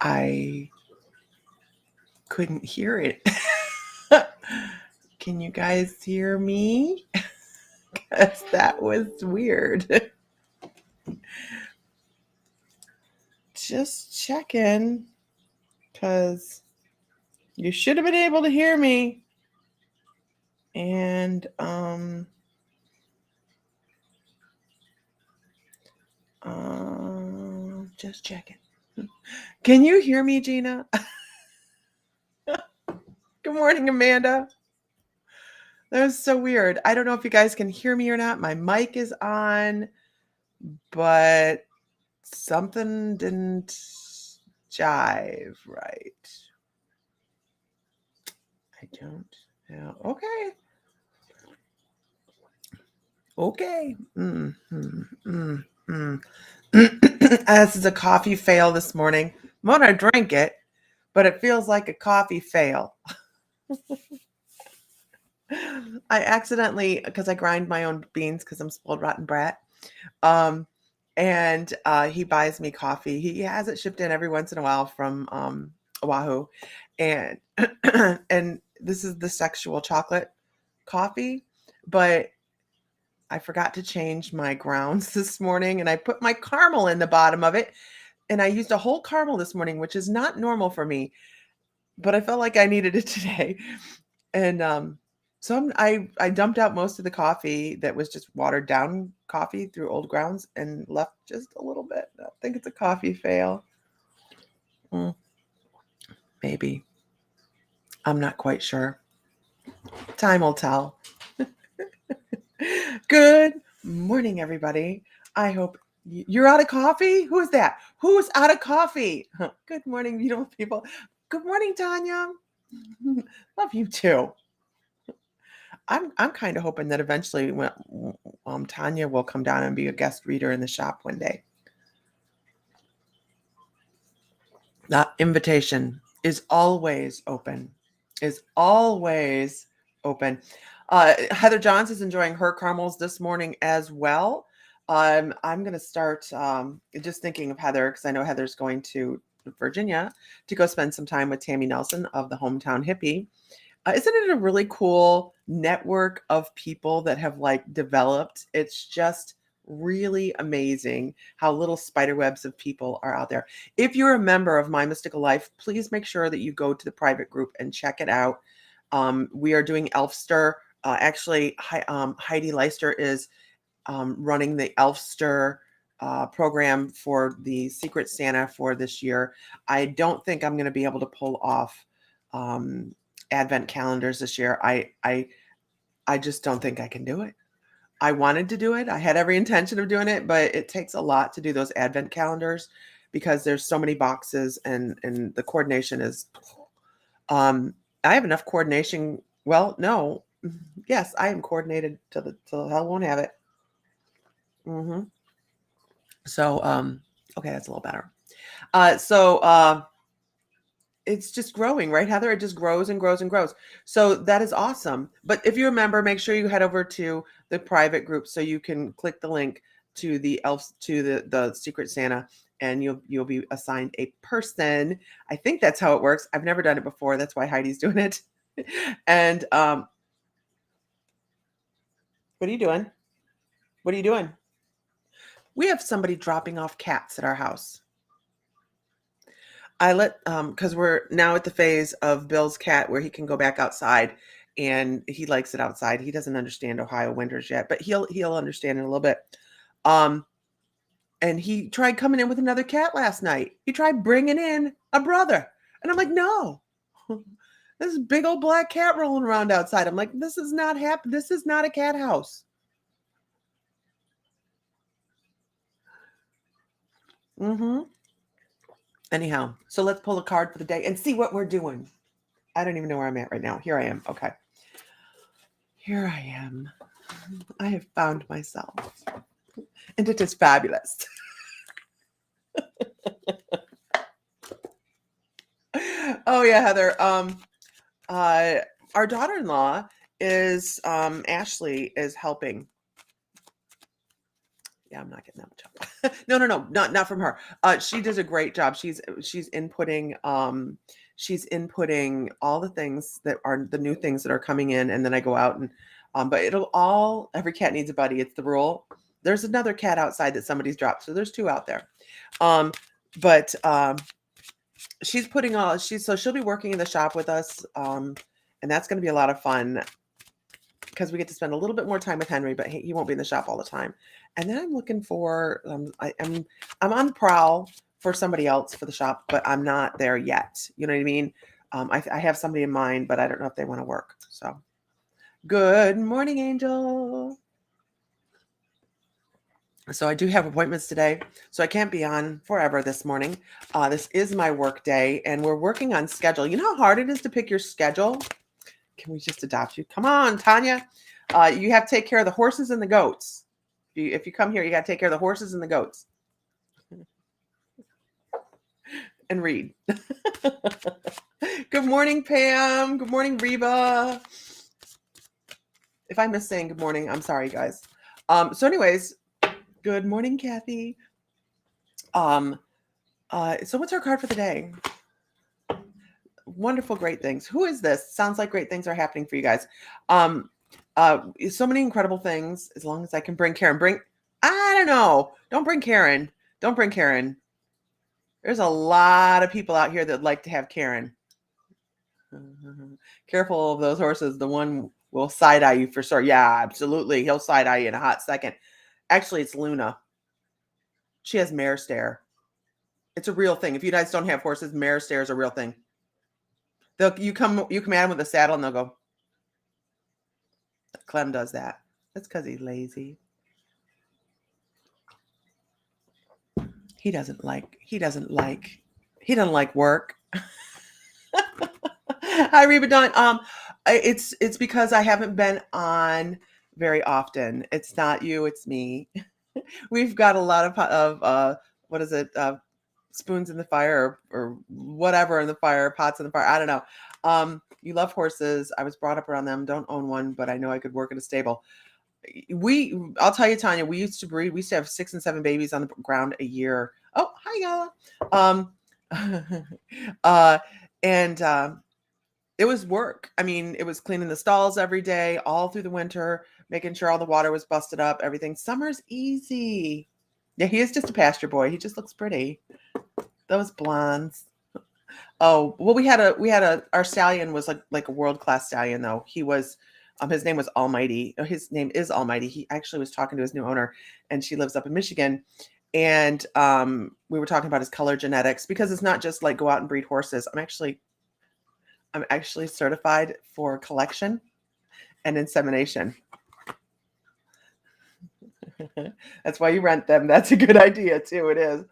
I couldn't hear it. Can you guys hear me? Because that was weird. Just checking, because you should have been able to hear me. And just checking. Can you hear me, Gina? Good morning, Amanda. That was so weird. I don't know if you guys can hear me or not. My mic is on, but something didn't jive right. I don't know. Okay. Okay. This is a coffee fail this morning. I'm going to drink it, but it feels like a coffee fail. I accidentally, because I grind my own beans because I'm spoiled rotten brat. And he buys me coffee. He has it shipped in every once in a while from Oahu. And and this is the sexual chocolate coffee, but I forgot to change my grounds this morning, and I put my caramel in the bottom of it, and I used a whole caramel this morning, which is not normal for me, but I felt like I needed it today. And so I dumped out most of the coffee that was just watered down coffee through old grounds and left just a little bit. I think it's a coffee fail. Maybe. I'm not quite sure. Time will tell. Good morning, everybody. I hope you're out of coffee. Who is that? Who's out of coffee? Good morning, beautiful people. Good morning, Tanya. Love you too. I'm kind of hoping that eventually Tanya will come down and be a guest reader in the shop one day. That invitation is always open. Heather Johns is enjoying her caramels this morning as well. I'm going to start just thinking of Heather, because I know Heather's going to Virginia to go spend some time with Tammy Nelson of the Hometown Hippie. Isn't it a really cool network of people that have developed? It's just really amazing how little spider webs of people are out there. If you're a member of My Mystical Life, please make sure that you go to the private group and check it out. We are doing Elfster. Actually, Heidi Leister is running the Elfster program for the Secret Santa for this year. I don't think I'm going to be able to pull off Advent calendars this year. I just don't think I can do it. I wanted to do it. I had every intention of doing it, but it takes a lot to do those Advent calendars because there's so many boxes and the coordination is, I have enough coordination. Well, no, yes, I am coordinated till hell won't have it. So, okay, that's a little better. It's just growing, right, Heather? It just grows and grows and grows. So that is awesome. But if you remember, make sure you head over to the private group so you can click the link to the the Secret Santa, and you'll be assigned a person. I think that's how it works. I've never done it before. That's why Heidi's doing it. And what are you doing? What are you doing? We have somebody dropping off cats at our house. I let because we're now at the phase of Bill's cat where he can go back outside, and he likes it outside. He doesn't understand Ohio winters yet, but he'll understand in a little bit. And he tried coming in with another cat last night. He tried bringing in a brother, and I'm like, no, this is a big old black cat rolling around outside. I'm like, this is not happening. This is not a cat house. Anyhow, so let's pull a card for the day and see what we're doing. I don't even know where I'm at right now. Here I am. Okay. Here I am. I have found myself. And it is fabulous. Oh yeah, Heather. Our daughter-in-law is Ashley is helping. Yeah, I'm not getting that much help. No, not from her. She does a great job. She's inputting all the things that are the new things that are coming in, and then I go out and but every cat needs a buddy. It's the rule. There's another cat outside that somebody's dropped, so there's two out there. Um, but she's putting all she'll be working in the shop with us, and that's going to be a lot of fun because we get to spend a little bit more time with Henry, but he won't be in the shop all the time. And then I'm looking for I'm on the prowl for somebody else for the shop, but I'm not there yet. You know what I mean? I have somebody in mind, but I don't know if they want to work. So good morning, Angel. So I do have appointments today, so I can't be on forever this morning. This is my work day, and we're working on schedule. You know how hard it is to pick your schedule? Can we just adopt you? Come on, Tanya. You have to take care of the horses and the goats. If you come here, you got to take care of the horses and the goats. And read. Good morning, Pam. Good morning, Reba. If I miss saying good morning, I'm sorry, guys. So anyways, good morning, Kathy. So what's our card for the day? Wonderful, great things. Who is this? Sounds like great things are happening for you guys. So many incredible things. As long as I can bring Karen. I don't know. Don't bring Karen. Don't bring Karen. There's a lot of people out here that like to have Karen. Careful of those horses. The one will side eye you for sure. Yeah, absolutely. He'll side eye you in a hot second. Actually, it's Luna. She has mare stare. It's a real thing. If you guys don't have horses, mare stare is a real thing. You come at him with a saddle and they'll go. Clem does that. That's because he's lazy. He doesn't like work. Hi, Reba Dawn. It's because I haven't been on very often. It's not you, it's me. We've got a lot of what is it? Spoons in the fire or whatever in the fire, pots in the fire. I don't know. You love horses. I was brought up around them. Don't own one, but I know I could work in a stable. I'll tell you, Tanya, we used to breed. We used to have 6 and 7 babies on the ground a year. Oh, hi, Yala. It was work. I mean, it was cleaning the stalls every day, all through the winter, making sure all the water was busted up, everything. Summer's easy. Yeah, he is just a pasture boy. He just looks pretty. Those blondes. Oh, well, our stallion was like a world-class stallion, though. He was, his name was Almighty. His name is Almighty. He actually was talking to his new owner, and she lives up in Michigan. And we were talking about his color genetics, because it's not just like go out and breed horses. I'm actually certified for collection and insemination. That's why you rent them. That's a good idea too. It is.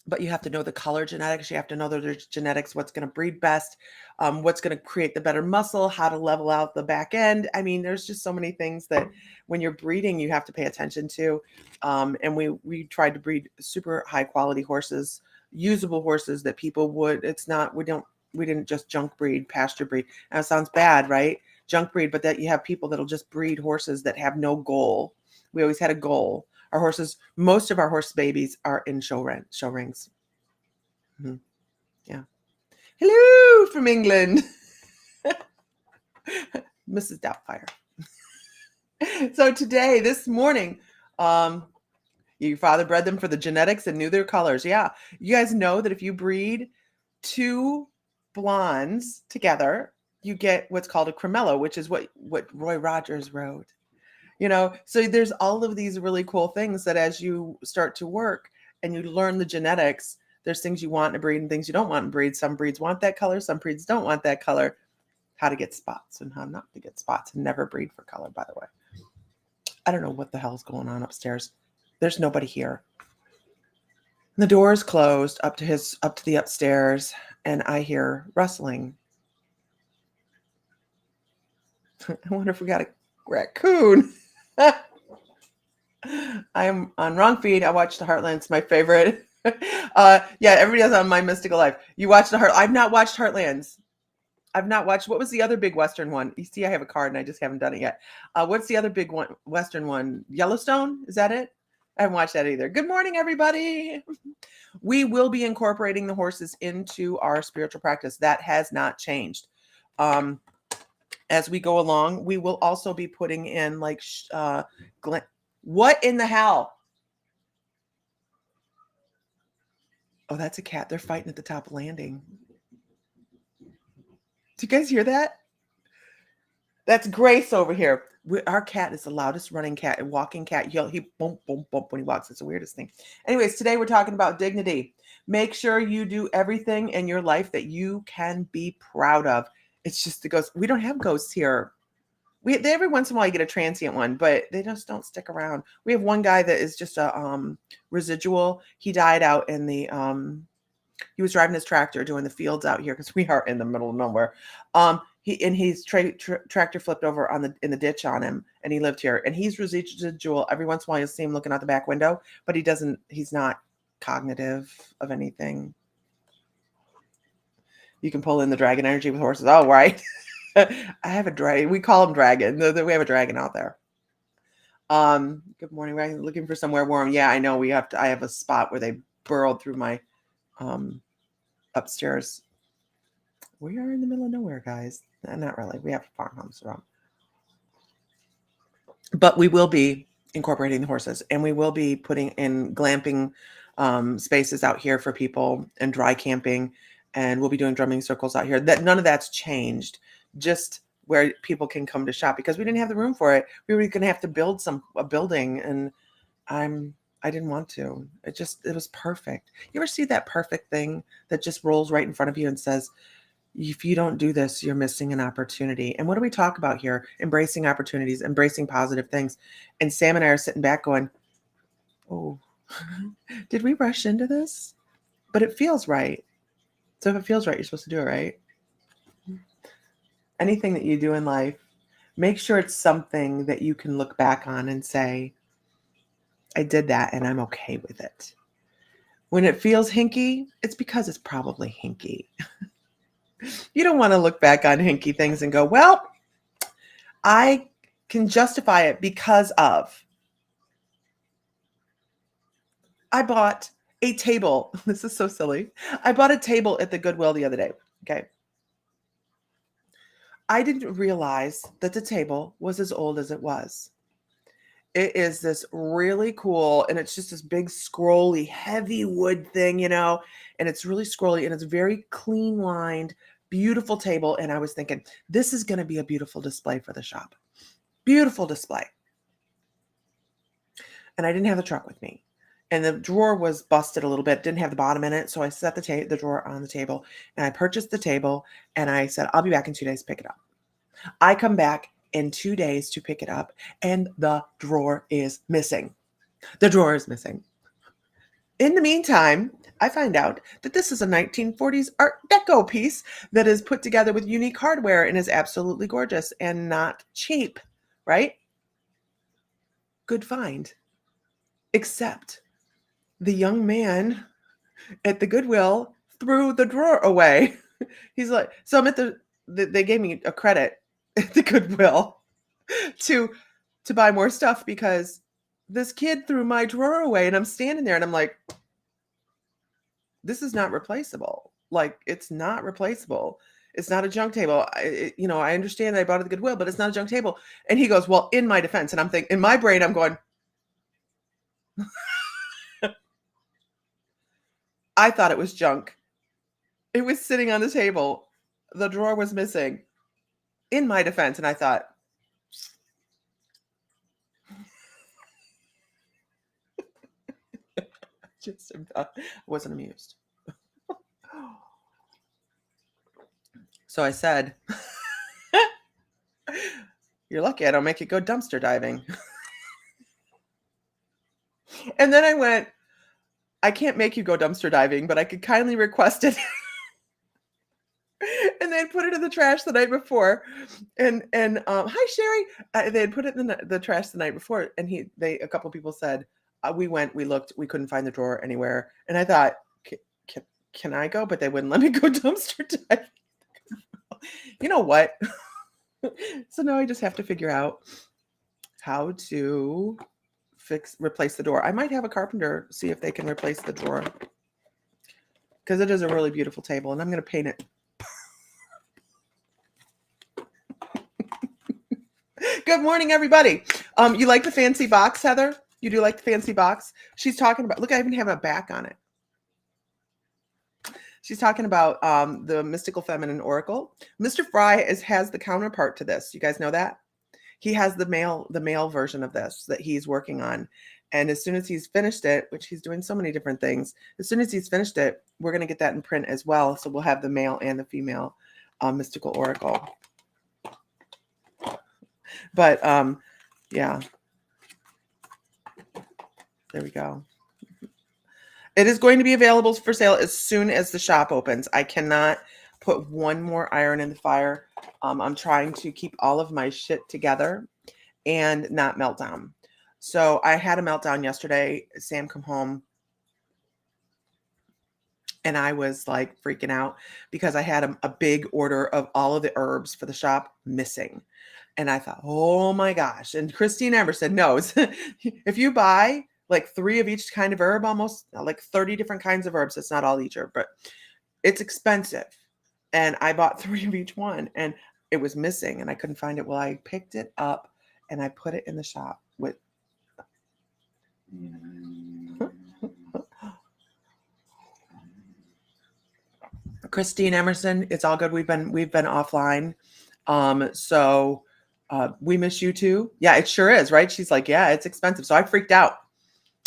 But you have to know the color genetics. You have to know their genetics, what's going to breed best, what's going to create the better muscle, how to level out the back end. I mean, there's just so many things that when you're breeding, you have to pay attention to. And we tried to breed super high quality horses, usable horses that people would. We didn't just junk breed, pasture breed. Now it sounds bad, right? Junk breed, but that you have people that'll just breed horses that have no goal. We always had a goal. Most of our horse babies are in show rings. Mm-hmm. Yeah. Hello from England. Mrs. Doubtfire. So this morning, your father bred them for the genetics and knew their colors. Yeah. You guys know that if you breed 2 blondes together, you get what's called a cremello, which is what Roy Rogers wrote. So there's all of these really cool things that as you start to work and you learn the genetics, there's things you want to breed and things you don't want to breed. Some breeds want that color, some breeds don't want that color. How to get spots and how not to get spots, and never breed for color, by the way. I don't know what the hell's going on upstairs. There's nobody here. The door is closed up to the upstairs, and I hear rustling. I wonder if we got a raccoon. I'm on wrong feed. I watched the Heartlands, my favorite. Yeah, everybody does on My Mystical Life. You watched I've not watched Heartlands. I've not watched. What was the other big Western one? You see, I have a card and I just haven't done it yet. What's the other big one? Western one? Yellowstone? Is that it? I haven't watched that either. Good morning, everybody. We will be incorporating the horses into our spiritual practice. That has not changed. As we go along, we will also be putting in like, what in the hell? Oh, that's a cat. They're fighting at the top landing. Do you guys hear that? That's Grace over here. Our cat is the loudest running cat and walking cat. He bump, bump, bump when he walks. It's the weirdest thing. Anyways, today we're talking about dignity. Make sure you do everything in your life that you can be proud of. It's just the ghosts. We don't have ghosts here. Every once in a while you get a transient one, but they just don't stick around. We have one guy that is just a residual. He died out in the he was driving his tractor doing the fields out here because we are in the middle of nowhere. His tractor flipped over in the ditch on him, and he lived here. And he's residual. Every once in a while, you'll see him looking out the back window, but he's not cognitive of anything. You can pull in the dragon energy with horses. Oh, right. I have a dragon. We call him dragon. We have a dragon out there. Good morning. We're looking for somewhere warm. Yeah, I know. I have a spot where they burrowed through my upstairs. We are in the middle of nowhere, guys. Not really. We have farmhomes around. But we will be incorporating the horses, and we will be putting in glamping spaces out here for people and dry camping, and we'll be doing drumming circles out here. None of that's changed, just where people can come to shop, because we didn't have the room for it. We were going to have to build a building, and I didn't want to. It was perfect. You ever see that perfect thing that just rolls right in front of you and says, if you don't do this, you're missing an opportunity? And what do we talk about here? Embracing opportunities, embracing positive things. And Sam and I are sitting back going, oh, did we rush into this? But it feels right. So if it feels right, you're supposed to do it, right? Anything that you do in life, make sure it's something that you can look back on and say, I did that and I'm okay with it. When it feels hinky, it's because it's probably hinky. You don't want to look back on hinky things and go, well, I can justify it because of. I bought a table. This is so silly. I bought a table at the Goodwill the other day. Okay. I didn't realize that the table was as old as it was. It is this really cool, and it's just this big scrolly, heavy wood thing, and it's really scrolly, and it's very clean lined, beautiful table. And I was thinking, this is going to be a beautiful display for the shop. Beautiful display. And I didn't have the truck with me. And the drawer was busted a little bit, didn't have the bottom in it. So I set the drawer on the table, and I purchased the table, and I said, I'll be back in 2 days to pick it up. I come back in 2 days to pick it up, and the drawer is missing. The drawer is missing. In the meantime, I find out that this is a 1940s Art Deco piece that is put together with unique hardware and is absolutely gorgeous and not cheap, right? Good find. Except the young man at the Goodwill threw the drawer away. He's like, so I'm at they gave me a credit at the Goodwill to buy more stuff because this kid threw my drawer away, and I'm standing there and I'm like, this is not replaceable. Like, it's not replaceable. It's not a junk table. I understand that I bought it at the Goodwill, but it's not a junk table. And he goes, well, in my defense. And I'm thinking, in my brain, I'm going, I thought it was junk. It was sitting on the table. The drawer was missing. In my defense. And I thought, I wasn't amused. So I said, you're lucky I don't make you go dumpster diving. And then I went, I can't make you go dumpster diving, but I could kindly request it. And they had put it in the trash the night before. And hi, Sherry. They had put it in the trash the night before. And a couple of people said, we looked, we couldn't find the drawer anywhere. And I thought, can I go? But they wouldn't let me go dumpster diving. You know what? So now I just have to figure out how to replace the door. I might have a carpenter see if they can replace the drawer, because it is a really beautiful table, and I'm going to paint it. Good morning, everybody. You like the fancy box, Heather? You do like the fancy box? She's talking about, look, I even have a back on it. She's talking about the Mystical Feminine Oracle. Mr. Fry has the counterpart to this. You guys know that? He has the male version of this that he's working on. And as soon as he's finished it, which he's doing so many different things, as soon as he's finished it, we're going to get that in print as well. So we'll have the male and the female Mystical Oracle. But yeah, there we go. It is going to be available for sale as soon as the shop opens. I cannot put one more iron in the fire. I'm trying to keep all of my shit together and not melt down. So I had a meltdown yesterday. Sam come home and I was like freaking out because I had a big order of all of the herbs for the shop missing. And I thought, oh my gosh. And Christine Emerson knows if you buy like 3 of each kind of herb, almost like 30 different kinds of herbs. It's not all each herb, but it's expensive. And I bought 3 of each one and it was missing and I couldn't find it. Well, I picked it up and I put it in the shop with Christine Emerson. It's all good. We've been offline. So we miss you too. Yeah, it sure is, right? She's like, yeah, it's expensive. So I freaked out.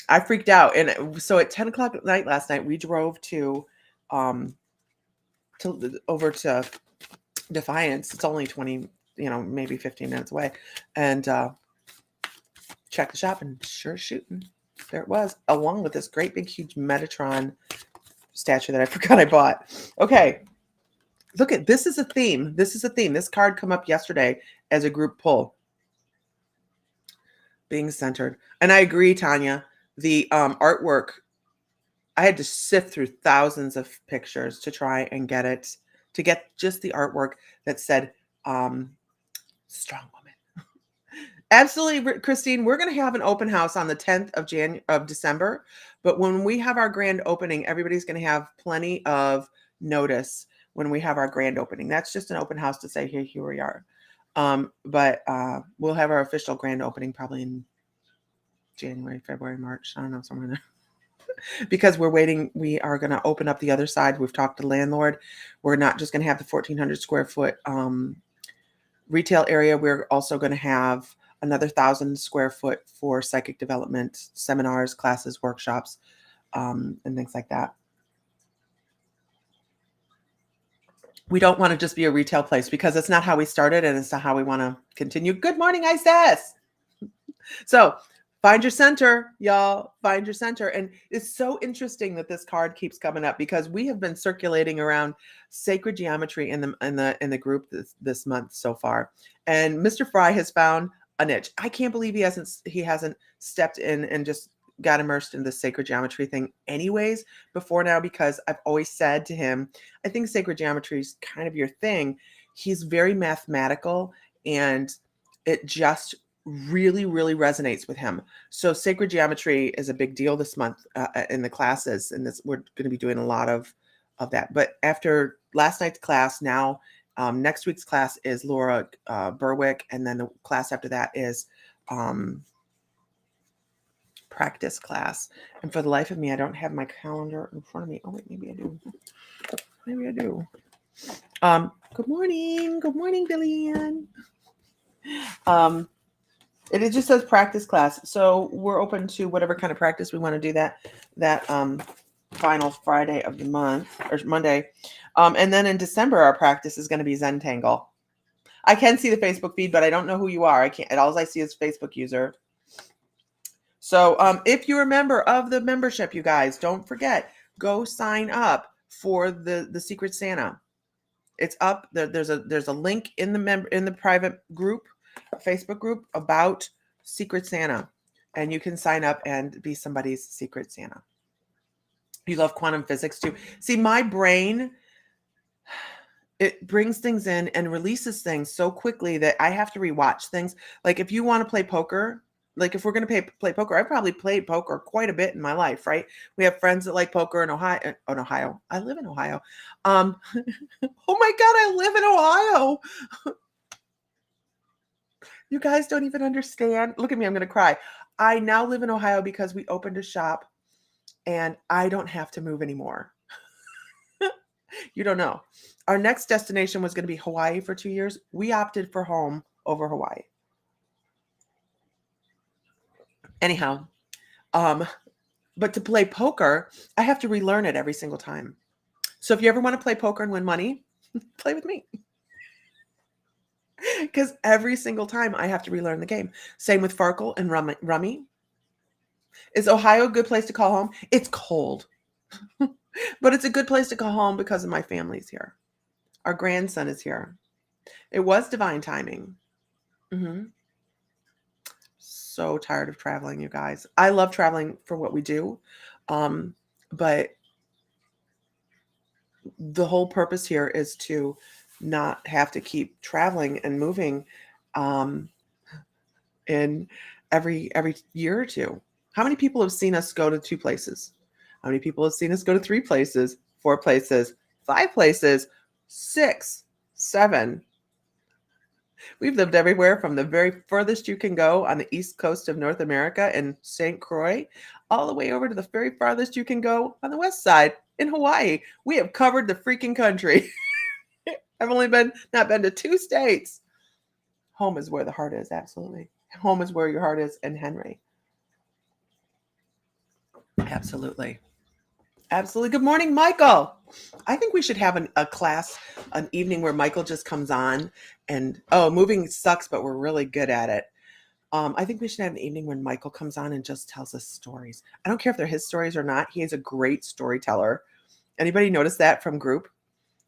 And so at 10 o'clock at night last night, we drove over to Defiance. It's only 20, maybe 15 minutes away, and checked the shop and sure shooting. There it was, along with this great big huge Metatron statue that I forgot I bought. Okay. Look at, this is a theme. This card come up yesterday as a group pull. Being centered. And I agree, Tanya. The artwork, I had to sift through thousands of pictures to try and get just the artwork that said strong woman. Absolutely, Christine. We're going to have an open house on the 10th of December. But when we have our grand opening, everybody's going to have plenty of notice when we have our grand opening. That's just an open house to say, here we are. But we'll have our official grand opening probably in January, February, March. I don't know, somewhere in there. Because we're waiting. We are going to open up the other side. We've talked to the landlord. We're not just going to have the 1,400 square foot retail area. We're also going to have another 1,000 square foot for psychic development, seminars, classes, workshops, and things like that. We don't want to just be a retail place because it's not how we started and it's not how we want to continue. Good morning, Isis. So find your center, y'all. Find your center. And it's so interesting that this card keeps coming up because we have been circulating around sacred geometry in the group this month so far. And Mr. Fry has found a niche. I can't believe he hasn't stepped in and just got immersed in the sacred geometry thing anyways before now, because I've always said to him, I think sacred geometry is kind of your thing. He's very mathematical and it just really, really resonates with him. So sacred geometry is a big deal this month in the classes. And we're going to be doing a lot of that. But after last night's class, now next week's class is Laura Berwick. And then the class after that is practice class. And for the life of me, I don't have my calendar in front of me. Oh wait, maybe I do. Good morning, Billy Ann. It just says practice class, so we're open to whatever kind of practice we want to do that final Friday of the month or Monday, and then in December our practice is going to be Zentangle. I can see the Facebook feed, but I don't know who you are. I can't. All I see is Facebook user. So if you're a member of the membership, you guys, don't forget, go sign up for the Secret Santa. It's up. There's a link in the private group, Facebook group about Secret Santa, and you can sign up and be somebody's Secret Santa. You love quantum physics too. See, my brain, it brings things in and releases things so quickly that I have to rewatch things. Like if you want to play poker, Like if we're going to play poker, I've probably played poker quite a bit in my life, right? We have friends that like poker in Ohio. In Ohio. I live in Ohio. Oh my God, I live in Ohio. You guys don't even understand. Look at me, I'm going to cry. I now live in Ohio because we opened a shop and I don't have to move anymore. You don't know. Our next destination was going to be Hawaii for 2 years. We opted for home over Hawaii. Anyhow, but to play poker, I have to relearn it every single time. So if you ever want to play poker and win money, play with me. Because every single time I have to relearn the game. Same with Farkle and Rummy. Is Ohio a good place to call home? It's cold. But it's a good place to call home because of my family's here. Our grandson is here. It was divine timing. Mm-hmm. So tired of traveling, you guys. I love traveling for what we do. But the whole purpose here is to not have to keep traveling and moving in every year or two. How many people have seen us go to 2 places? How many people have seen us go to 3 places, 4 places, 5 places, 6, 7? We've lived everywhere from the very furthest you can go on the east coast of North America in St. Croix, all the way over to the very farthest you can go on the west side in Hawaii. We have covered the freaking country. I've only not been to 2 states. Home is where the heart is, absolutely. Home is where your heart is, and Henry. Absolutely. Absolutely. Good morning, Michael. I think we should have a class, an evening where Michael just comes on and, moving sucks, but we're really good at it. I think we should have an evening when Michael comes on and just tells us stories. I don't care if they're his stories or not. He is a great storyteller. Anybody notice that from group?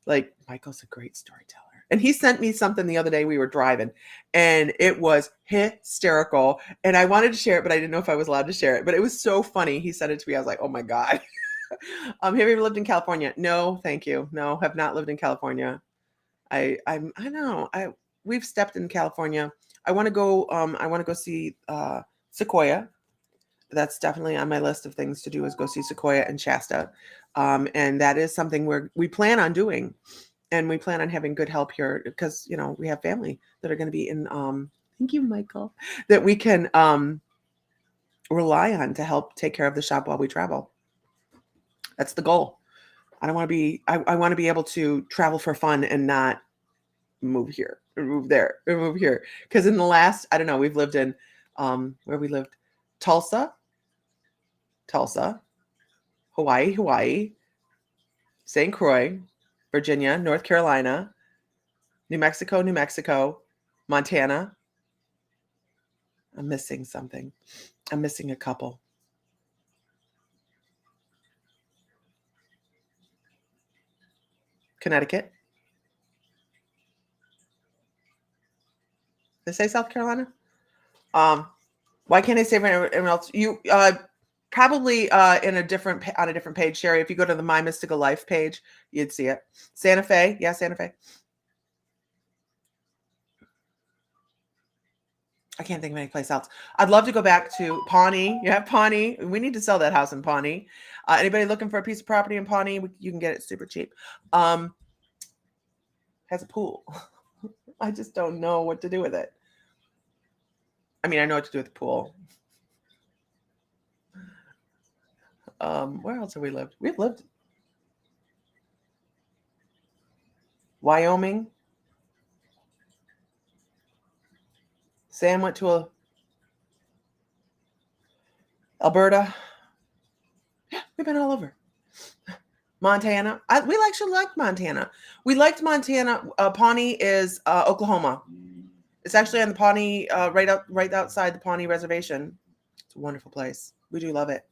Like, Michael's a great storyteller. And he sent me something the other day. We were driving and it was hysterical. And I wanted to share it, but I didn't know if I was allowed to share it. But it was so funny. He sent it to me. I was like, oh my God. Have you ever lived in California? No, thank you. No, have not lived in California. I know. We've stepped in California. I want to go see Sequoia. That's definitely on my list of things to do is go see Sequoia and Shasta. And that is something we plan on doing. And we plan on having good help here because, we have family that are going to be in, thank you, Michael, that we can rely on to help take care of the shop while we travel. That's the goal. I don't want to be, I want to be able to travel for fun and not move here or move there or move here. Because in the last, I don't know, we've lived in, where we lived, Tulsa, Hawaii, St. Croix, Virginia, North Carolina, New Mexico, Montana. I'm missing something. I'm missing a couple. Connecticut. Did I say South Carolina? Why can't I say everyone else? You probably on a different page, Sherry. If you go to the My Mystical Life page, you'd see it. Santa Fe, yeah, Santa Fe. I can't think of any place else. I'd love to go back to Pawnee. Yeah, Pawnee. We need to sell that house in Pawnee. Anybody looking for a piece of property in Pawnee? You can get it super cheap. Has a pool. I just don't know what to do with it. I mean, I know what to do with the pool. Where else have we lived? We've lived Wyoming. Sam went to Alberta. Yeah, we've been all over. Montana. We actually liked Montana. We liked Montana. Pawnee is Oklahoma. It's actually on the Pawnee, right outside the Pawnee Reservation. It's a wonderful place. We do love it.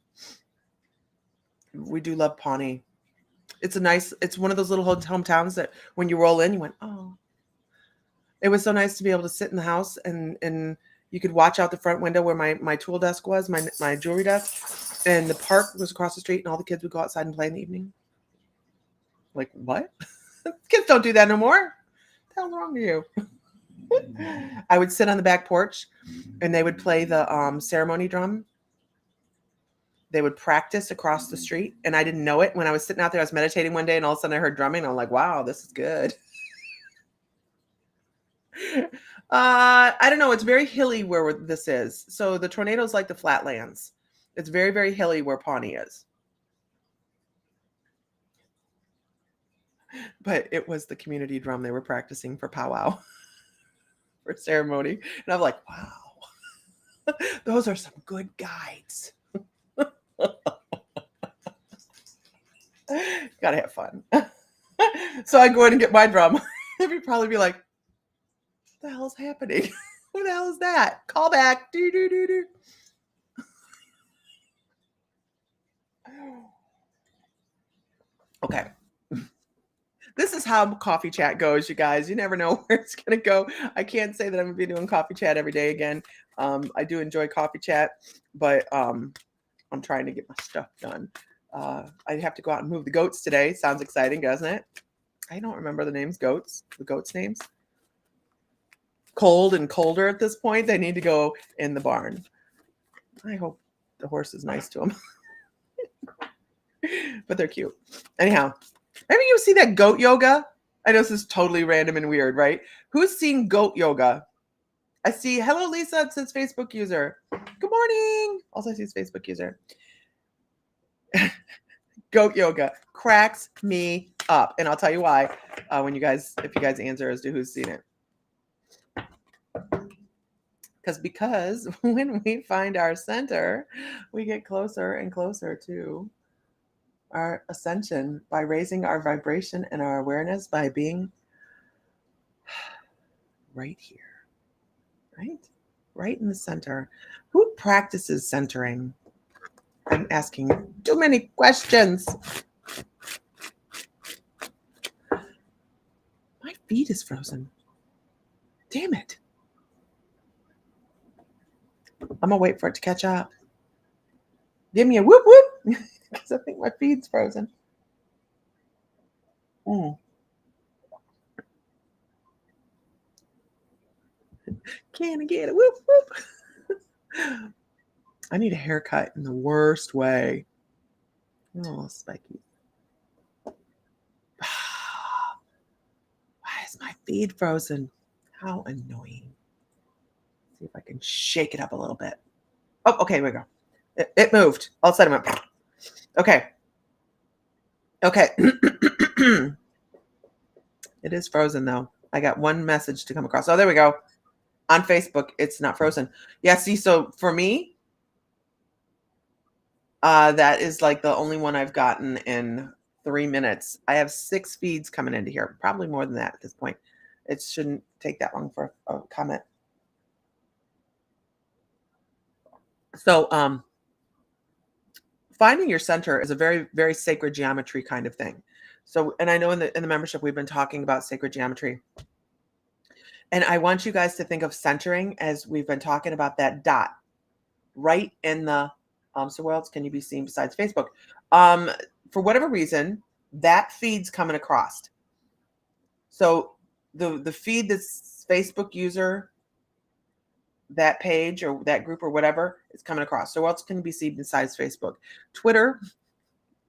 We do love Pawnee. It's one of those little hometowns that when you roll in, you went, oh. It was so nice to be able to sit in the house and you could watch out the front window where my tool desk was, my jewelry desk, and the park was across the street, and all the kids would go outside and play in the evening. Like, what? Kids don't do that no more. What the hell's wrong with you? I would sit on the back porch and they would play the ceremony drum. They would practice across the street, and I didn't know it. When I was sitting out there, I was meditating one day, and all of a sudden I heard drumming. And I'm like, wow, this is good. I don't know. It's very hilly where this is. So the tornadoes like the flatlands. It's very, very hilly where Pawnee is. But it was the community drum they were practicing for powwow, for ceremony. And I'm like, wow, those are some good guides. Gotta have fun. So I go in and get my drum. They'd probably be like, what the hell's happening? What the hell is that? Call back. Do, do, do, do. Okay. This is how coffee chat goes, you guys. You never know where it's going to go. I can't say that I'm going to be doing coffee chat every day again. I do enjoy coffee chat, but I'm trying to get my stuff done. I have to go out and move the goats today. Sounds exciting, doesn't it? I don't remember the names, the goats' names. Cold and colder at this point. They need to go in the barn. I hope the horse is nice to them. But they're cute. Anyhow, maybe you see that goat yoga? I know this is totally random and weird, right? Who's seen goat yoga? I see, hello, Lisa, it says Facebook user. Good morning. Also, I see it's Facebook user. Goat yoga cracks me up. And I'll tell you why if you guys answer as to who's seen it. Because when we find our center, we get closer and closer to our ascension by raising our vibration and our awareness by being right here, right in the center. Who practices centering? I'm asking too many questions. My feed is frozen. Damn it. I'm gonna wait for it to catch up. Give me a whoop whoop, because I think my feed's frozen. Can I get a whoop whoop? I need a haircut in the worst way. Oh, spiky. Why is my feed frozen? How annoying. See if I can shake it up a little bit. Oh, okay, here we go. It moved. All of a sudden it went. Okay. It is frozen though. I got one message to come across. Oh, there we go. On Facebook, it's not frozen. Yeah, see, so for me, that is like the only one I've gotten in 3 minutes. I have 6 feeds coming into here. Probably more than that at this point. It shouldn't take that long for a comment. So, finding your center is a very, very sacred geometry kind of thing. So, and I know in the membership we've been talking about sacred geometry. And I want you guys to think of centering as we've been talking about that dot right in the so where else can you be seen besides Facebook? For whatever reason, that feed's coming across. So the feed that's Facebook user, that page or that group or whatever is coming across. So else can be seen besides Facebook? Twitter.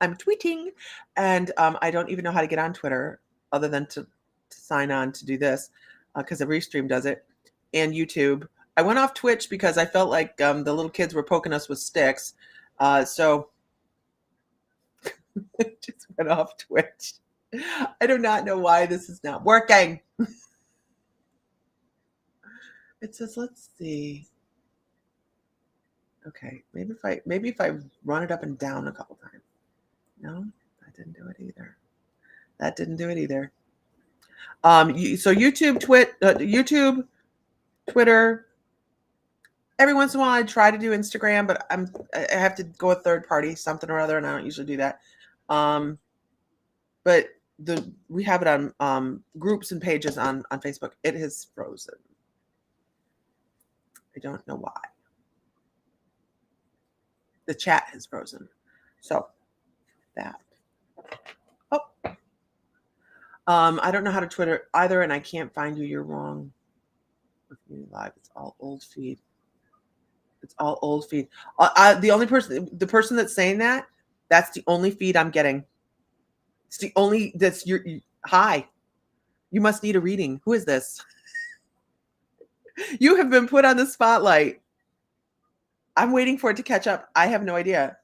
I'm tweeting, and I don't even know how to get on Twitter other than to sign on to do this because the Restream does it, and YouTube. I went off Twitch because I felt like the little kids were poking us with sticks, so just went off Twitch. I do not know why this is not working. It says, let's see. Okay, maybe if I run it up and down a couple times. No, that didn't do it either. That didn't do it either. So YouTube, Twitter. Every once in a while, I try to do Instagram, but I have to go a third party, something or other, and I don't usually do that. But we have it on groups and pages on Facebook. It has frozen. I don't know why. The chat has frozen. So that. Oh. I don't know how to Twitter either, and I can't find you. You're wrong. Live. It's all old feed. It's all old feed. The person that's saying that, that's the only feed I'm getting. It's the only that's hi. You must need a reading. Who is this? You have been put on the spotlight. I'm waiting for it to catch up. I have no idea.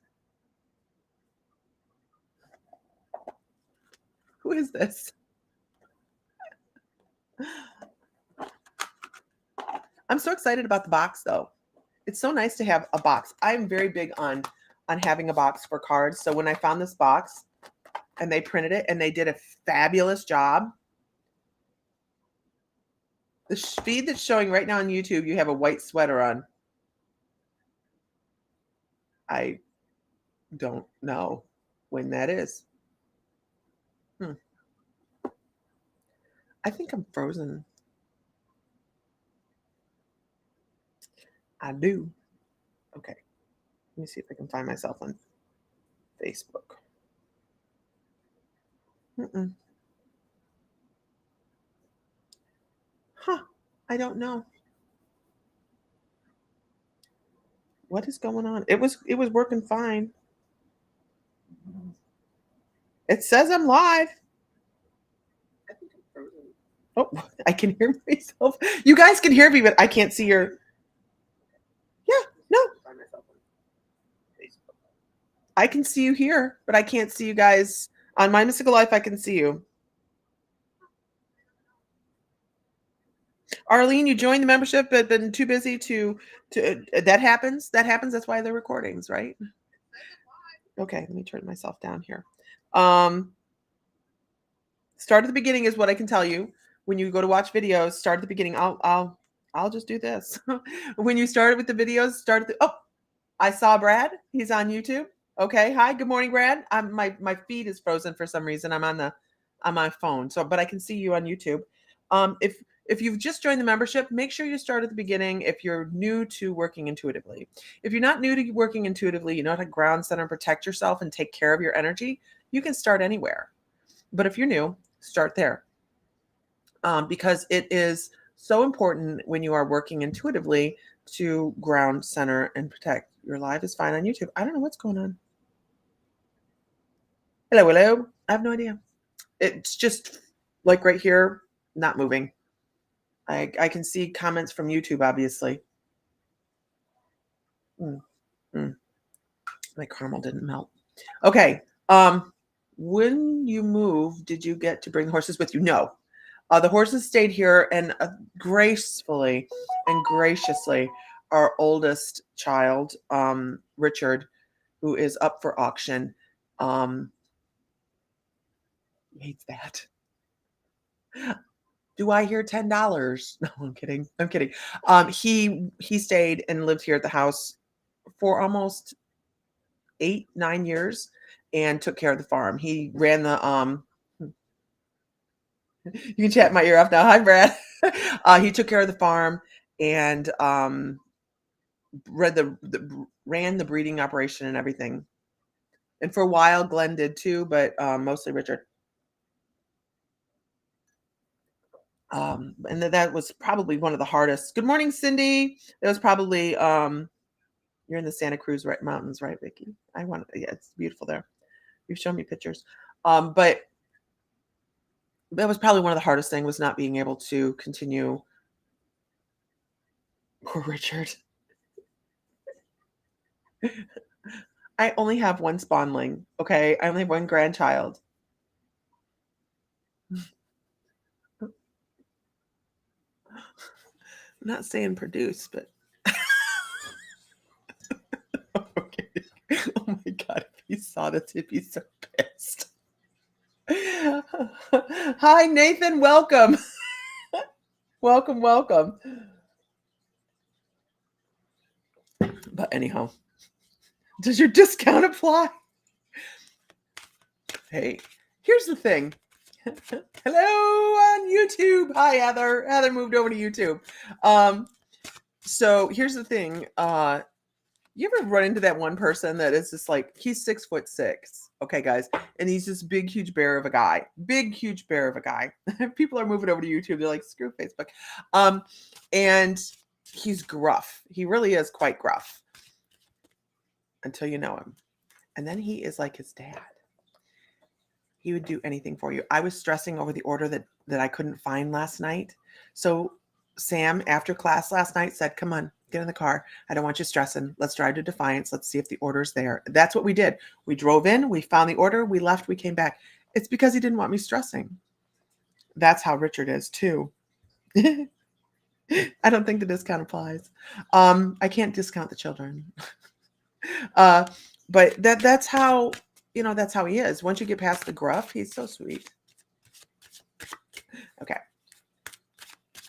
Who is this? I'm so excited about the box though. It's so nice to have a box. I'm very big on having a box for cards. So when I found this box and they printed it and they did a fabulous job. The feed that's showing right now on YouTube, you have a white sweater on. I don't know when that is. I think I'm frozen. I do. Okay. Let me see if I can find myself on Facebook. Huh. I don't know. What is going on? It was working fine. It says I'm live. I think I'm frozen. Oh, I can hear myself. You guys can hear me, but I can't see your. Yeah, no. I can see you here, but I can't see you guys. On My Mystical Life, I can see you. Arlene, you joined the membership but been too busy to that happens. That's why they're recordings, right? Okay, let me turn myself down here. Start at the beginning is what I can tell you. When you go to watch videos, start at the beginning. I'll just do this. When you start with the videos, start at the I saw Brad. He's on YouTube. Okay. Hi, good morning, Brad. My feed is frozen for some reason. I'm on my phone. So but I can see you on YouTube. If you've just joined the membership, make sure you start at the beginning if you're new to working intuitively. If you're not new to working intuitively, you know how to ground center and protect yourself and take care of your energy, you can start anywhere. But if you're new, start there. Because it is so important when you are working intuitively to ground, center, and protect. Your live is fine on YouTube. I don't know what's going on. Hello. I have no idea. It's just like right here, not moving. I can see comments from YouTube, obviously. My caramel didn't melt. Okay. When you moved, did you get to bring the horses with you? No. The horses stayed here, and gracefully and graciously, our oldest child, Richard, who is up for auction, hates that. Do I hear $10? No, I'm kidding. He stayed and lived here at the house for almost 8-9 years and took care of the farm. He ran the you can chat my ear off now. Hi, Brad. He took care of the farm and ran the breeding operation and everything. And for a while, Glenn did too, but mostly Richard. And that was probably one of the hardest. Good morning, Cindy. It was probably you're in the Santa Cruz mountains, right, Vicki? Yeah, it's beautiful there. You've shown me pictures. But that was probably one of the hardest things, was not being able to continue. Poor Richard. I only have one spawnling. Okay. I only have one grandchild. I'm not saying produce, but okay. Oh my God. If he saw this, he'd be so pissed. Hi, Nathan. Welcome. Welcome. But anyhow, does your discount apply? Hey, here's the thing. Hello on YouTube. Hi, Heather. Heather moved over to YouTube. So here's the thing. You ever run into that one person that is just like, he's 6'6", Okay, guys. And he's this big, huge bear of a guy. Big, huge bear of a guy. People are moving over to YouTube. They're like, screw Facebook. And he's gruff. He really is quite gruff until you know him. And then he is like his dad. He would do anything for you. I was stressing over the order that I couldn't find last night. So Sam, after class last night, said, come on, get in the car. I don't want you stressing. Let's drive to Defiance. Let's see if the order's there. That's what we did. We drove in, we found the order, we left, we came back. It's because he didn't want me stressing. That's how Richard is too. I don't think the discount applies. I can't discount the children. But that's how, that's how he is. Once you get past the gruff, he's so sweet. Okay.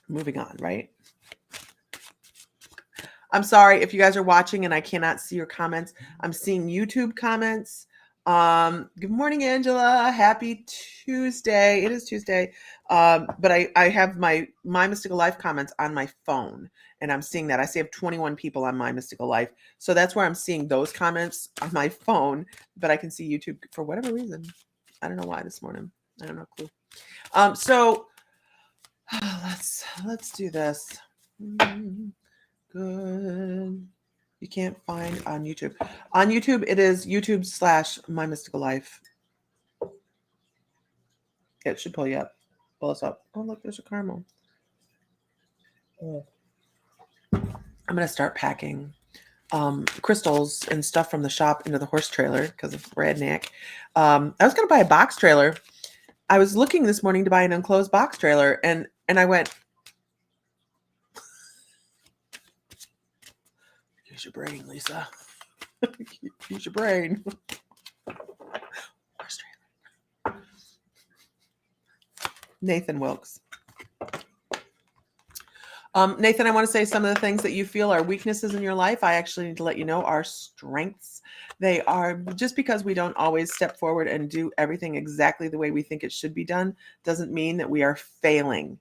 Moving on, right? I'm sorry if you guys are watching and I cannot see your comments. I'm seeing YouTube comments. Good morning, Angela. Happy Tuesday. It is Tuesday. But I have my Mystical Life comments on my phone, and I'm seeing that. I see I have 21 people on My Mystical Life. So that's where I'm seeing those comments on my phone, but I can see YouTube for whatever reason. I don't know why this morning. I don't know, clue. So let's do this. Good. You can't find on YouTube. On YouTube, it is YouTube/My Mystical Life. It should pull you up. Pull us up. Oh, look, there's a caramel. Oh. I'm going to start packing crystals and stuff from the shop into the horse trailer because of redneck. I was going to buy a box trailer. I was looking this morning to buy an enclosed box trailer, and I went, use your brain, Lisa. Use your brain. Horse trailer. Nathan Wilkes. Nathan, I want to say some of the things that you feel are weaknesses in your life. I actually need to let you know are strengths. They are, just because we don't always step forward and do everything exactly the way we think it should be done, doesn't mean that we are failing.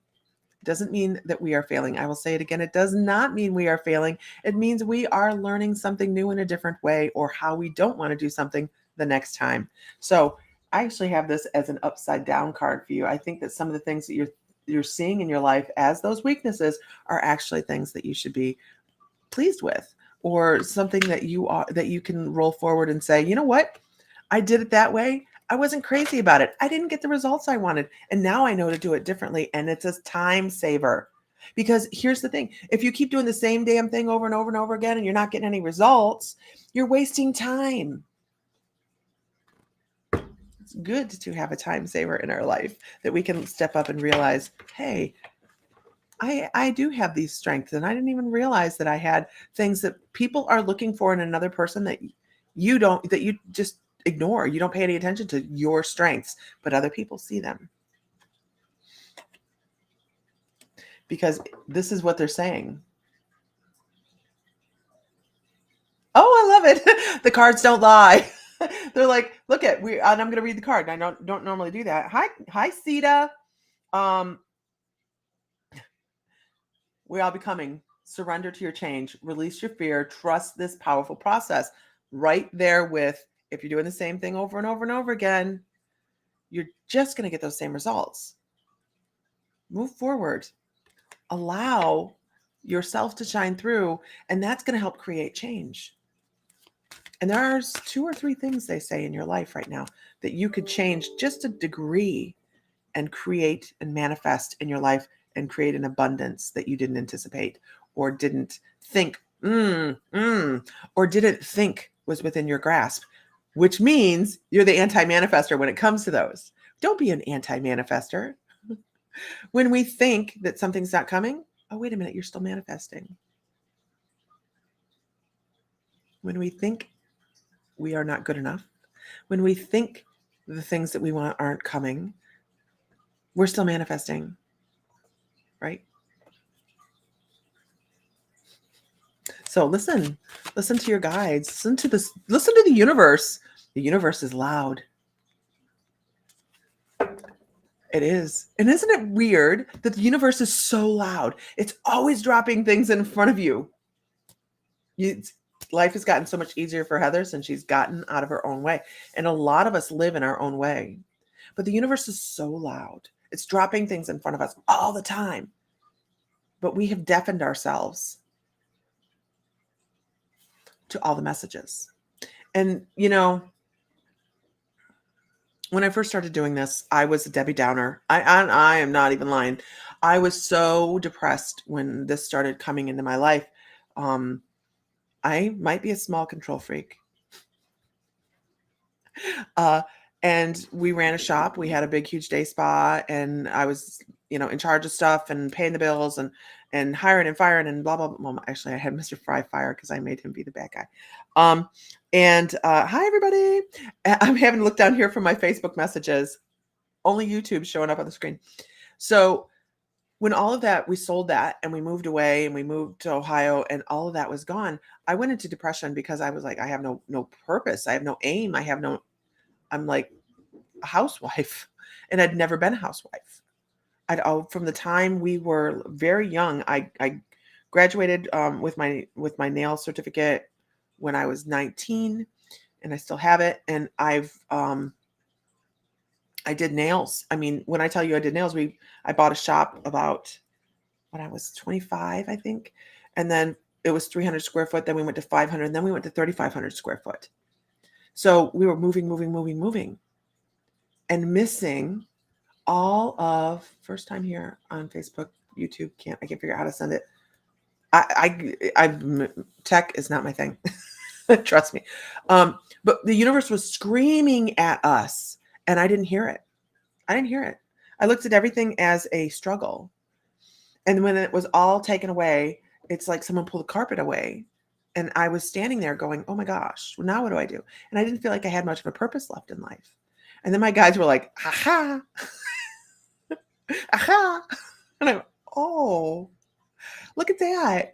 It doesn't mean that we are failing. I will say it again. It does not mean we are failing. It means we are learning something new in a different way, or how we don't want to do something the next time. So I actually have this as an upside down card for you. I think that some of the things that you're seeing in your life as those weaknesses are actually things that you should be pleased with, or something that you can roll forward and say, you know what? I did it that way. I wasn't crazy about it. I didn't get the results I wanted. And now I know to do it differently. And it's a time saver. Because here's the thing. If you keep doing the same damn thing over and over and over again and you're not getting any results, you're wasting time. It's good to have a time saver in our life that we can step up and realize, hey, I do have these strengths, and I didn't even realize that I had things that people are looking for in another person that you just ignore. You don't pay any attention to your strengths, but other people see them. Because this is what they're saying. Oh, I love it. The cards don't lie. They're like, look at, and I'm going to read the card. I don't normally do that. Hi, Sita. We are becoming. Surrender to your change. Release your fear. Trust this powerful process. Right there with, if you're doing the same thing over and over and over again, you're just going to get those same results. Move forward. Allow yourself to shine through, and that's going to help create change. And there are 2 or 3 things they say in your life right now that you could change just a degree and create and manifest in your life and create an abundance that you didn't anticipate or didn't think, or didn't think was within your grasp, which means you're the anti-manifester when it comes to those. Don't be an anti-manifester. When we think that something's not coming, oh, wait a minute, you're still manifesting. When we think we are not good enough, when we think the things that we want aren't coming, we're still manifesting, right? So listen to your guides, listen to the universe. The universe is loud. It is. And isn't it weird that the universe is so loud? It's always dropping things in front of you. life has gotten so much easier for Heather since she's gotten out of her own way. And a lot of us live in our own way. But the universe is so loud. It's dropping things in front of us all the time. But we have deafened ourselves to all the messages. And, you know, when I first started doing this, I was a Debbie Downer. I am not even lying. I was so depressed when this started coming into my life. I might be a small control freak. And we ran a shop. We had a big, huge day spa, and I was, in charge of stuff and paying the bills and hiring and firing and blah, blah, blah. Well, actually, I had Mr. Fry fired because I made him be the bad guy. Hi, everybody. I'm having to look down here for my Facebook messages. Only YouTube showing up on the screen. So when all of that, we sold that and we moved away and we moved to Ohio and all of that was gone, I went into depression because I was like, I have no purpose. I have no aim. I'm like a housewife, and I'd never been a housewife. From the time we were very young, I graduated with my nail certificate when I was 19, and I still have it. And I did nails. I mean, when I tell you I did nails, I bought a shop about when I was 25, I think, and then it was 300 square foot. Then we went to 500, and then we went to 3,500 square foot. So we were moving, and missing all of first time here on Facebook, YouTube. I can't figure out how to send it. Tech is not my thing. Trust me. But the universe was screaming at us, and I didn't hear it. I looked at everything as a struggle. And when it was all taken away, it's like someone pulled the carpet away. And I was standing there going, oh my gosh, well, now what do I do? And I didn't feel like I had much of a purpose left in life. And then my guides were like, aha, aha. And I'm, oh, look at that.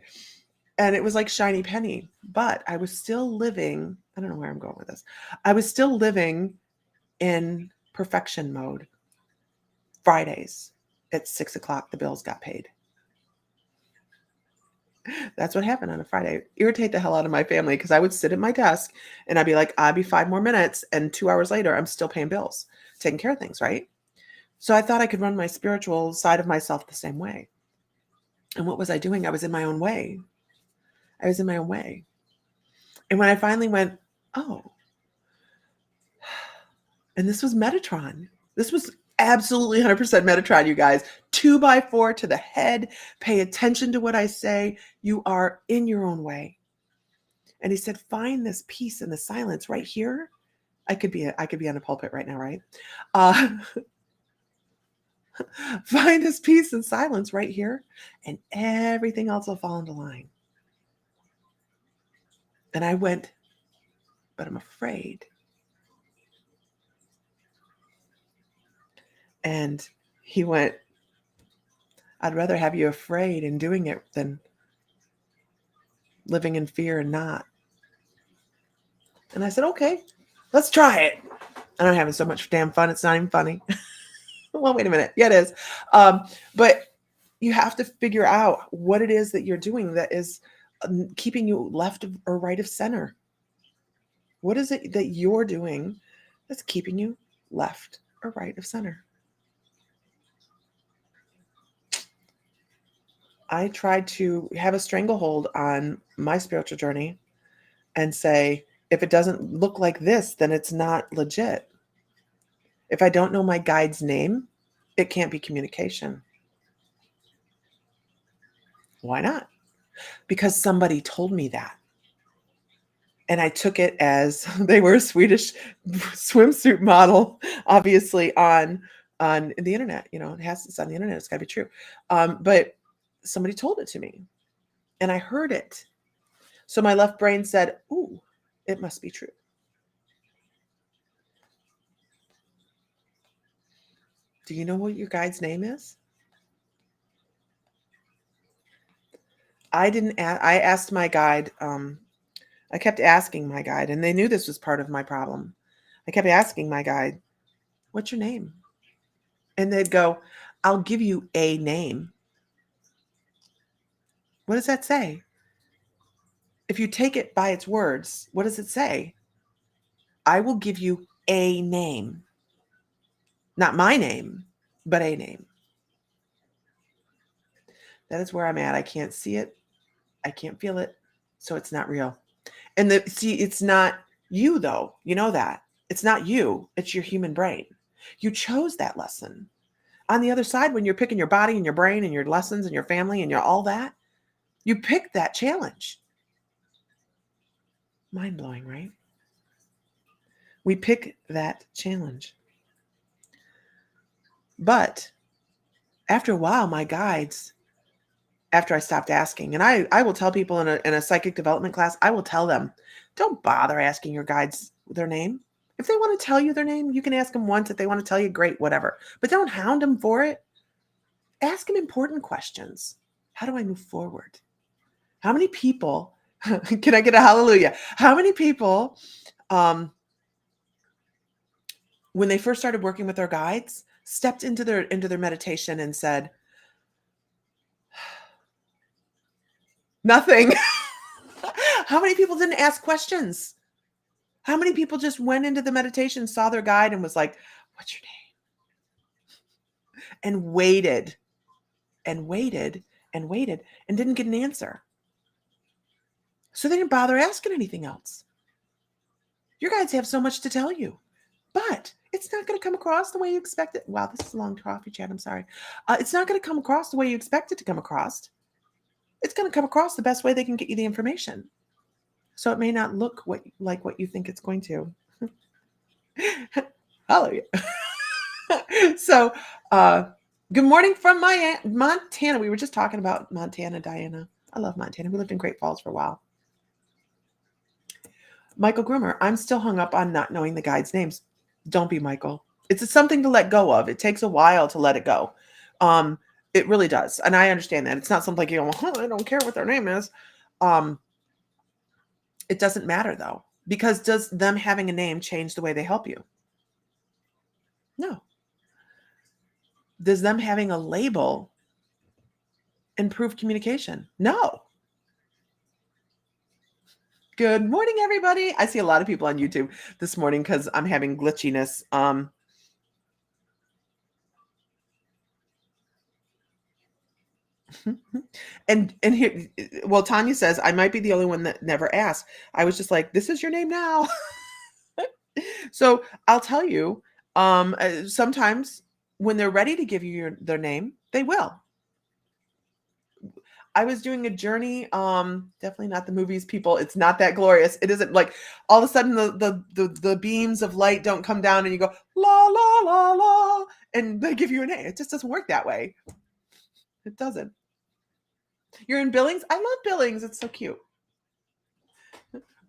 And it was like shiny penny, but I was still living. I don't know where I'm going with this. I was still living in perfection mode. Fridays at 6:00, the bills got paid. That's what happened on a Friday. Irritate the hell out of my family because I would sit at my desk and I'd be like, I'll be 5 more minutes. And 2 hours later, I'm still paying bills, taking care of things, right? So I thought I could run my spiritual side of myself the same way. And what was I doing? I was in my own way. And when I finally went, oh, and this was Metatron. This was absolutely 100% Metatron, you guys. 2x4 to the head. Pay attention to what I say. You are in your own way. And he said, find this peace in the silence right here. I could be on a pulpit right now, right? Find this peace and silence right here, and everything else will fall into line. And I went, but I'm afraid. And he went, I'd rather have you afraid and doing it than living in fear and not. And I said, okay, let's try it. And I'm having so much damn fun. It's not even funny. Well, wait a minute. Yeah, it is. But you have to figure out what it is that you're doing that is keeping you left or right of center. What is it that you're doing that's keeping you left or right of center? I tried to have a stranglehold on my spiritual journey and say, if it doesn't look like this, then it's not legit. If I don't know my guide's name, it can't be communication. Why not? Because somebody told me that. And I took it as they were a Swedish swimsuit model, obviously on the internet. It's on the internet. It's got to be true. But somebody told it to me, and I heard it. So my left brain said, "Ooh, it must be true." Do you know what your guide's name is? I didn't. I asked my guide. I kept asking my guide, and they knew this was part of my problem. I kept asking my guide, "What's your name?" And they'd go, "I'll give you a name." What does that say? if you take it by its words, what does it say? I will give you a name. Not my name, but a name. That is where I'm at. I can't see it. I can't feel it. So it's not real. And it's not you though. You know that. It's not you. It's your human brain. You chose that lesson. On the other side, when you're picking your body and your brain and your lessons and your family and your all that, you pick that challenge. Mind blowing, right? We pick that challenge. But after a while, my guides, after I stopped asking, and I will tell people in a psychic development class, I will tell them, don't bother asking your guides their name. If they want to tell you their name, you can ask them once. If they want to tell you, great, whatever. But don't hound them for it. Ask them important questions. How do I move forward? How many people, can I get a hallelujah? How many people, when they first started working with their guides, stepped into their meditation and said, nothing. How many people didn't ask questions? How many people just went into the meditation, saw their guide and was like, what's your name? And waited and waited and waited and didn't get an answer. So they didn't bother asking anything else. Your guides have so much to tell you, but it's not going to come across the way you expect it. Wow, this is a long coffee chat. I'm sorry. It's not going to come across the way you expect it to come across. It's going to come across the best way they can get you the information. So it may not look like what you think it's going to. Hallelujah. So, good morning from Montana. We were just talking about Montana, Diana. I love Montana. We lived in Great Falls for a while. Michael Groomer, I'm still hung up on not knowing the guides' names. Don't be, Michael. It's something to let go of. It takes a while to let it go. It really does. And I understand that. It's not something like, I don't care what their name is. It doesn't matter though, because does them having a name change the way they help you? No. Does them having a label improve communication? No. Good morning, everybody. I see a lot of people on YouTube this morning because I'm having glitchiness. And here, well, Tanya says, I might be the only one that never asked. I was just like, this is your name now. So I'll tell you, sometimes when they're ready to give you their name, they will. I was doing a journey, definitely not the movies, people. It's not that glorious. It isn't like all of a sudden the beams of light don't come down and you go, la, la, la, la, and they give you a name. It just doesn't work that way. It doesn't. You're in Billings? I love Billings. It's so cute.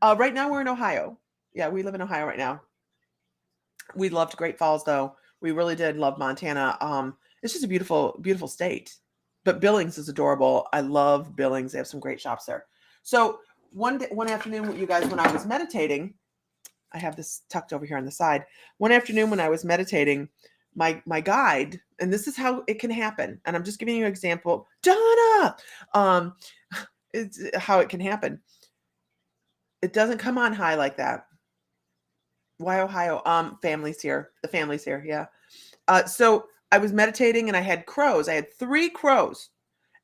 Right now we're in Ohio. Yeah, we live in Ohio right now. We loved Great Falls though. We really did love Montana. It's just a beautiful, beautiful state. But Billings is adorable. I love Billings. They have some great shops there. So one afternoon, you guys, when I was meditating, I have this tucked over here on the side. One afternoon when I was meditating, my guide, and this is how it can happen. And I'm just giving you an example. Donna, it's how it can happen. It doesn't come on high like that. Why Ohio? Family's here. The family's here. Yeah. So I was meditating and I had crows. I had 3 crows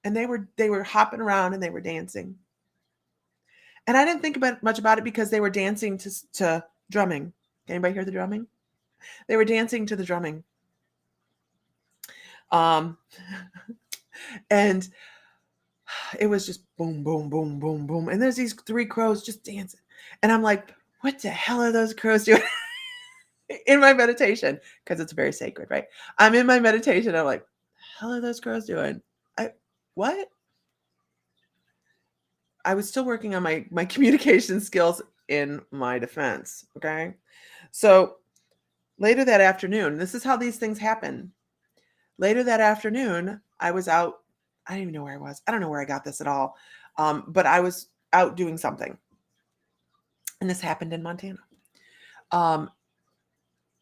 and they were hopping around and they were dancing. And I didn't think much about it because they were dancing to drumming. Can anybody hear the drumming? They were dancing to the drumming. And it was just boom, boom, boom, boom, boom. And there's these 3 crows just dancing. And I'm like, what the hell are those crows doing? In my meditation, because it's very sacred, right? I'm in my meditation. I'm like, the hell are those crows doing? What? I was still working on my communication skills in my defense. Okay. So later that afternoon, this is how these things happen. Later that afternoon, I was out. I don't even know where I was. I don't know where I got this at all. But I was out doing something. And this happened in Montana.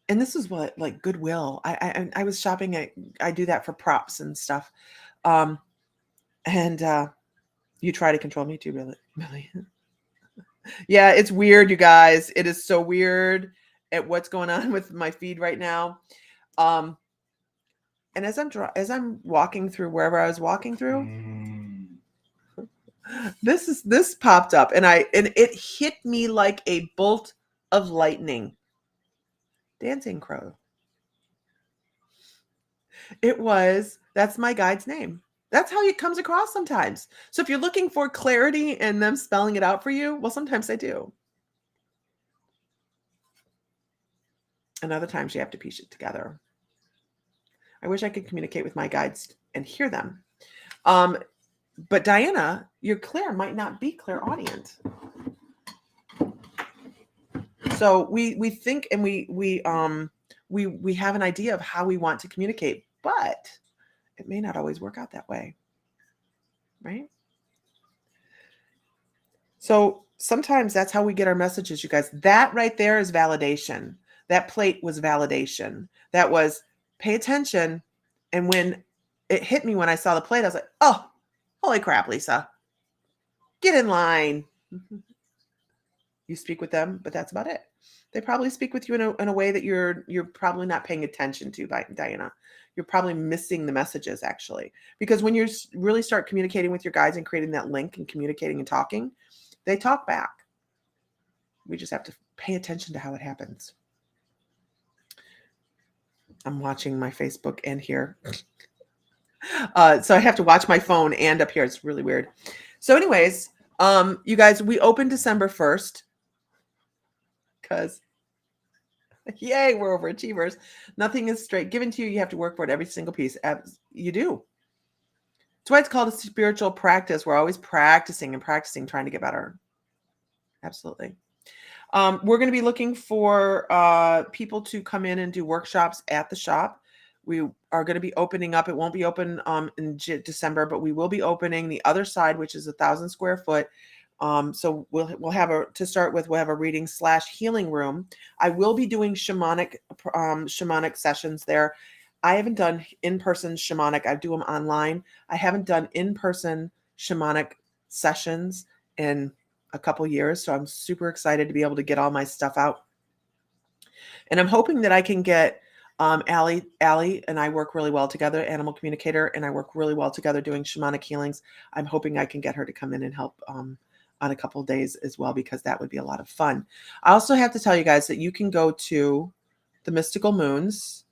And this is what, like, Goodwill. I was shopping I do that for props and stuff. And you try to control me too, really. Yeah, it's weird, you guys. It is so weird at what's going on with my feed right now. Um, and as I'm walking through wherever I was walking through, this popped up, and it hit me like a bolt of lightning. Dancing Crow. That's my guide's name. That's how it comes across sometimes. So if you're looking for clarity and them spelling it out for you, well, sometimes they do. And other times you have to piece it together. I wish I could communicate with my guides and hear them. But Diana, your clair might not be clairaudient. So we think and we have an idea of how we want to communicate, but it may not always work out that way. Right? So sometimes that's how we get our messages, you guys. That right there is validation. That plate was validation. That was pay attention. And when it hit me when I saw the plate, I was like, oh, holy crap, Lisa. Get in line. You speak with them, but that's about it. They probably speak with you in a way that you're probably not paying attention to, Diana. You're probably missing the messages, actually. Because when you really start communicating with your guides and creating that link and communicating and talking, they talk back. We just have to pay attention to how it happens. I'm watching my Facebook and here. So I have to watch my phone and up here. It's really weird. So anyways, you guys, we open December 1st because yay, we're overachievers. Nothing is straight given to you. You have to work for it, every single piece. You do. That's why it's called a spiritual practice. We're always practicing and practicing, trying to get better. Absolutely. We're going to be looking for people to come in and do workshops at the shop. We are going to be opening up. It won't be open in December, but we will be opening the other side, which is 1,000 square foot. So we'll have we'll have a reading / healing room. I will be doing shamanic sessions there. I haven't done in-person shamanic. I do them online. I haven't done in-person shamanic sessions in a couple years. So I'm super excited to be able to get all my stuff out. And I'm hoping that I can get Allie and I work really well together, animal communicator, and I work really well together doing shamanic healings. I'm hoping I can get her to come in and help on a couple of days as well, because that would be a lot of fun. I also have to tell you guys that you can go to the Mystical Moons,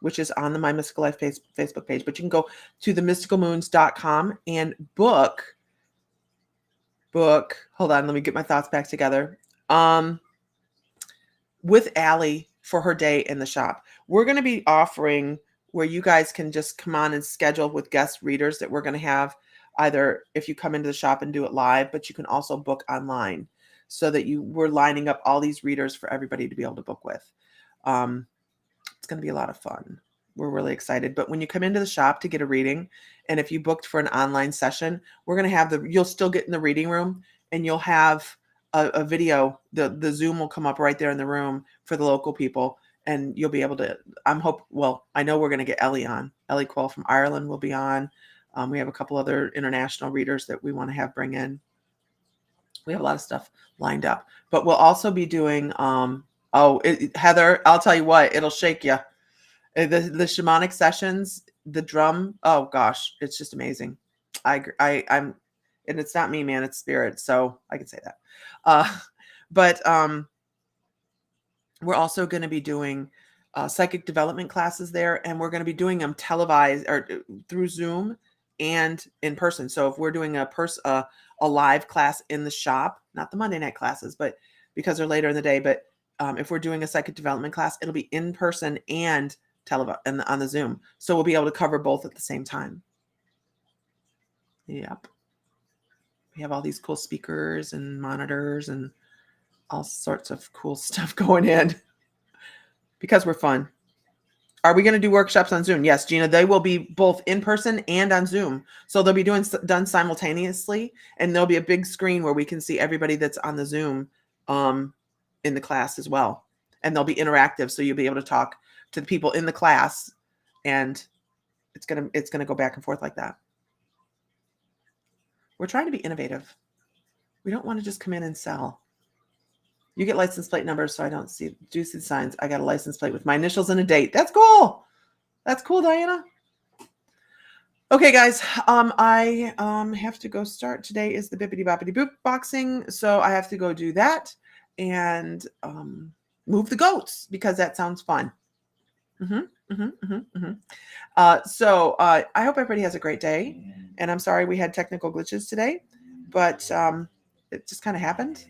which is on the My Mystical Life Facebook page, but you can go to themysticalmoons.com and book. Hold on, let me get my thoughts back together. With Allie for her day in the shop. We're going to be offering where you guys can just come on and schedule with guest readers that we're going to have, either if you come into the shop and do it live, but you can also book online, so that we're lining up all these readers for everybody to be able to book with. It's going to be a lot of fun. We're really excited. But when you come into the shop to get a reading, and if you booked for an online session, we're going to have you'll still get in the reading room, and you'll have a video. The Zoom will come up right there in the room for the local people, and you'll be able to, I know we're going to get Ellie on. Ellie Quill from Ireland will be on. We have a couple other international readers that we want to have bring in. We have a lot of stuff lined up, but we'll also be doing, Heather, I'll tell you what, it'll shake you. The shamanic sessions, the drum, oh gosh, it's just amazing. I'm, and it's not me, man, it's spirit. So I can say that. But we're also going to be doing psychic development classes there, and we're going to be doing them televised or through Zoom and in person. So if we're doing a live class in the shop, not the Monday night classes, but because they're later in the day, but if we're doing a psychic development class, it'll be in person and on the Zoom. So we'll be able to cover both at the same time. Yep. We have all these cool speakers and monitors and all sorts of cool stuff going in because we're fun. Are we going to do workshops on Zoom? Yes, Gina, they will be both in person and on Zoom. So they'll be done simultaneously, and there'll be a big screen where we can see everybody that's on the Zoom in the class as well. And they'll be interactive. So you'll be able to talk to the people in the class, and it's going to go back and forth like that. We're trying to be innovative. We don't want to just come in and sell. You get license plate numbers, so I don't see juicy signs. I got a license plate with my initials and a date. That's cool. That's cool, Diana. Okay, guys. I have to go start. Today is the bippity boppity boop boxing, so I have to go do that and move the goats because that sounds fun. So I hope everybody has a great day, and I'm sorry we had technical glitches today, but it just kind of happened.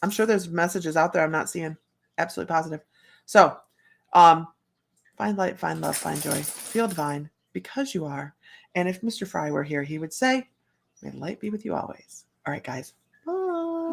I'm sure there's messages out there I'm not seeing. Absolutely positive. So, find light, find love, find joy, feel divine because you are. And if Mr. Fry were here, he would say, may the light be with you always. All right, guys.